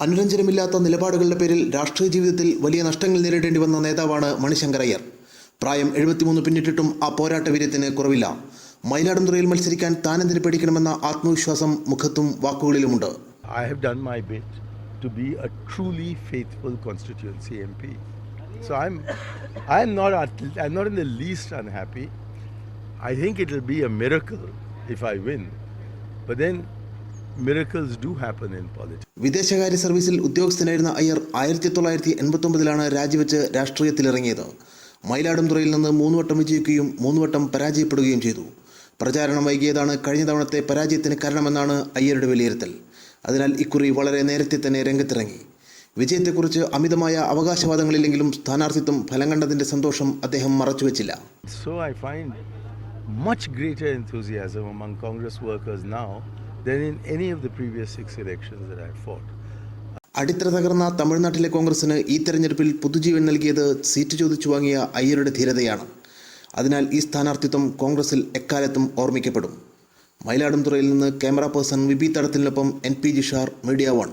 അനുരഞ്ജനമില്ലാത്ത നിലപാടുകളുടെ പേരിൽ രാഷ്ട്രീയ ജീവിതത്തിൽ വലിയ നഷ്ടങ്ങൾ നേരിടേണ്ടി വന്ന നേതാവാണ് മണിശങ്കർ അയ്യർ. പ്രായം 73 പിന്നിട്ടിട്ടും ആ പോരാട്ട വീര്യത്തിന് കുറവില്ല. മയിലാടുംതുറയിൽ മത്സരിക്കാൻ താനെന്തിന് പേടിക്കണമെന്ന ആത്മവിശ്വാസം മുഖത്തും വാക്കുകളിലുമുണ്ട്. I have done my bit to be a truly faithful constituency MP. So I'm not in the least unhappy. I think it will be a miracle if I win. But then miracles do happen in politics. വിദേശകാര്യ സർവീസിൽ ഉദ്യോഗസ്ഥനായിരുന്ന അയ്യർ 1989 രാജിവെച്ച് രാഷ്ട്രീയത്തിലിറങ്ങിയത്. മയിലാടുംതുറയിൽ നിന്ന് 3 വട്ടം വിജയിക്കുകയും 3 വട്ടം പരാജയപ്പെടുകയും ചെയ്തു. പ്രചാരണം വൈകിയതാണ് കഴിഞ്ഞ തവണത്തെ പരാജയത്തിന് കാരണമെന്നാണ് അയ്യരുടെ വിലയിരുത്തൽ. അതിനാൽ ഇക്കുറി വളരെ നേരത്തെ തന്നെ രംഗത്തിറങ്ങി. വിജയത്തെക്കുറിച്ച് അമിതമായ അവകാശവാദങ്ങളില്ലെങ്കിലും സ്ഥാനാർത്ഥിത്വം ഫലം കണ്ടതിൻ്റെ സന്തോഷം അദ്ദേഹം മറച്ചുവെച്ചില്ല. So I find much greater enthusiasm among Congress workers now than in any of the previous 6 elections that I fought. അടിത്തറ തകർന്ന തമിഴ്നാട്ടിലെ കോൺഗ്രസിന് ഈ തെരഞ്ഞെടുപ്പിൽ പുതുജീവൻ നൽകിയത് സീറ്റ് ചോദിച്ചു വാങ്ങിയ അയ്യരുടെ ധീരതയാണ്. അതിനാൽ ഈ സ്ഥാനാർത്ഥിത്വം കോൺഗ്രസിൽ എക്കാലത്തും ഓർമ്മിക്കപ്പെടും. മയിലാടുംതുറയിൽ നിന്ന് ക്യാമറ പേഴ്സൺ വിബി തടത്തിലിനൊപ്പം NP ജിഷാർ, മീഡിയ 1.